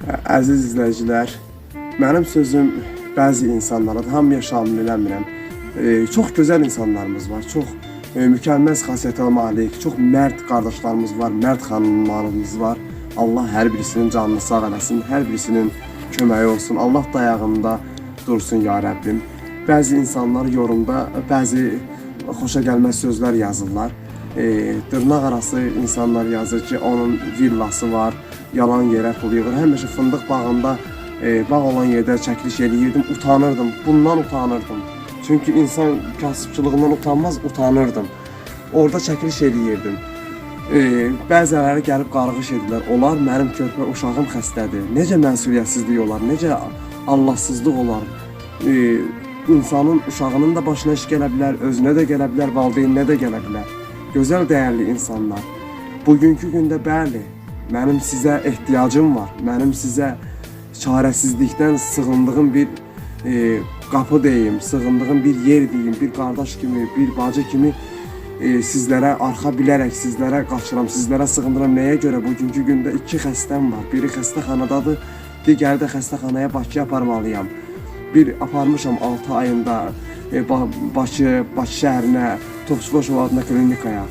Əziz izləyicilər, mənim sözüm bəzi insanlara, hamıya şamil eləmirəm. Çox gözəl insanlarımız var, çox mükəmməl xasiyyətə malik, çox mərd qardaşlarımız var, mərd xanımlarımız var. Allah hər birisinin canını sağ eləsin, hər birisinin köməyi olsun. Allah dayağında dursun ya Rəbbim. Bəzi insanlar yorumda bəzi xoşa gəlməz sözlər yazırlar. Dırnaq arası insanlar yazır ki, onun villası var, yalan yerə pul yığır. Həmişə fındıq bağında, bağ olan yerdə çəkiliş eləyirdim, utanırdım, bundan utanırdım. Çünki insan kasıbçılığından utanmaz, utanırdım. Orada çəkiliş eləyirdim. Bəziləri gəlib qarğış edirlər, onlar mənim körpə uşağım xəstədir. Necə məsuliyyətsizlik olar, necə Allahsızlıq olar. İnsanın uşağının da başına iş gələ bilər, özünə də gələ bilər, valideyninə də gələ bilər. Gözəl, dəyərli insanlar, bugünkü gündə bəli, mənim sizə ehtiyacım var, mənim sizə çarəsizlikdən sığındığım bir qapı deyim, sığındığım bir yer deyim, bir qardaş kimi, bir bacı kimi sizlərə arxa bilərək, sizlərə qaçıram, sizlərə sığındıram. Nəyə görə? Bugünkü gündə 2 xəstəm var, biri xəstəxanadadır, digəri də xəstəxanaya Bakıya aparmalıyam. Bir aparmışam 6 ayında Bakı şəhərinə, Topçubaşov adına klinikaya.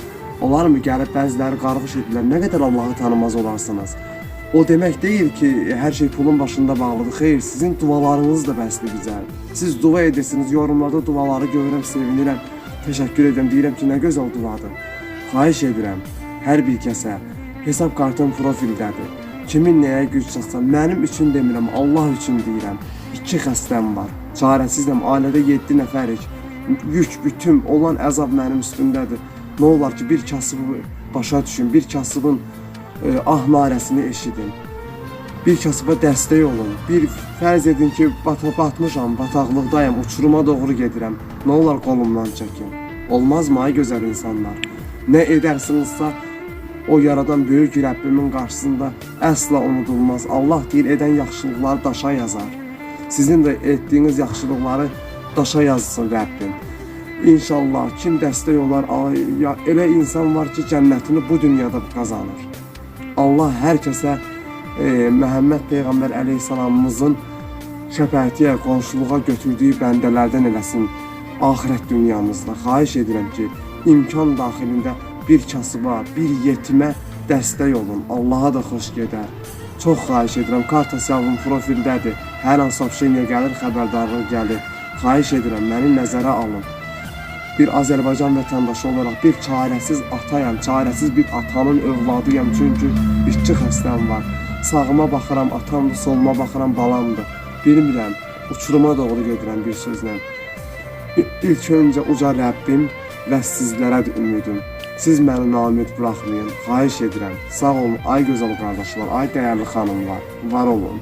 Onlar mı gəlib bəziləri qarğış edirlər, nə qədər Allahı tanımaz olarsınız. O demək deyil ki, hər şey pulun başında bağlıdır. Xeyr, sizin dualarınız da bəsdir bizə. Siz dua edirsiniz, yorumlarda duaları görürəm, sevinirəm, təşəkkür edirəm, deyirəm ki, nə gözəl duadır. Xahiş edirəm, hər bir kəsə hesab kartım profildədir. Kimin nəyə güc çatsa, mənim üçün demirəm, Allah üçün deyirəm. 2 xəstəm var, çarəsizəm, ailədə 7 nəfərik. Yük, bütün olan əzab mənim üstündədir. Nə olar ki, bir kasıbı başa düşün, bir kasıbın ah narəsini eşidin. Bir kasıba dəstək olun. Bir fərz edin ki, batmışam, bataqlıqdayım, uçuruma doğru gedirəm. Nə olar qolumdan çəkin. Olmazmı ay gözəl insanlar? Nə edərsinizsə, o yaradan böyük Rəbbimin qarşısında əsla unudulmaz. Allah deyir, edən yaxşılıqları daşa yazar. Sizin də etdiyiniz yaxşılıqları daşa yazsın Rəbbim. İnşallah kim dəstək olar, elə insan var ki, cənnətini bu dünyada qazanır. Allah hər kəsə Məhəmməd Peyğəmbər əleyhissalamımızın şəfəətiyə, qonşuluğa götürdüyü bəndələrdən eləsin axirət dünyamızda. Xahiş edirəm ki, imkan daxilində bir kasıba, bir yetimə dəstək olun. Allaha da xoş gedər. Çox xahiş edirəm, kart hesabım profildədir. Hər an sopşeniya gəlir, xəbərdarlıq gəlir. Xahiş edirəm, məni nəzərə alın. Bir Azərbaycan vətəndaşı olaraq bir çarəsiz atayam, çarəsiz bir atanın övladıyam. Çünki 2 xəstəm var. Sağıma baxıram, atamdır, soluma baxıram, balamdır. Bilmirəm, uçuruma doğru gedirəm bir sözlə. İlk öncə uca Rəbbim və sizlərədir ümidim. Siz məni naümid buraxmayın, xahiş edirəm. Sağ olun, ay gözəl qardaşlar, ay dəyərli xanımlar, var olun.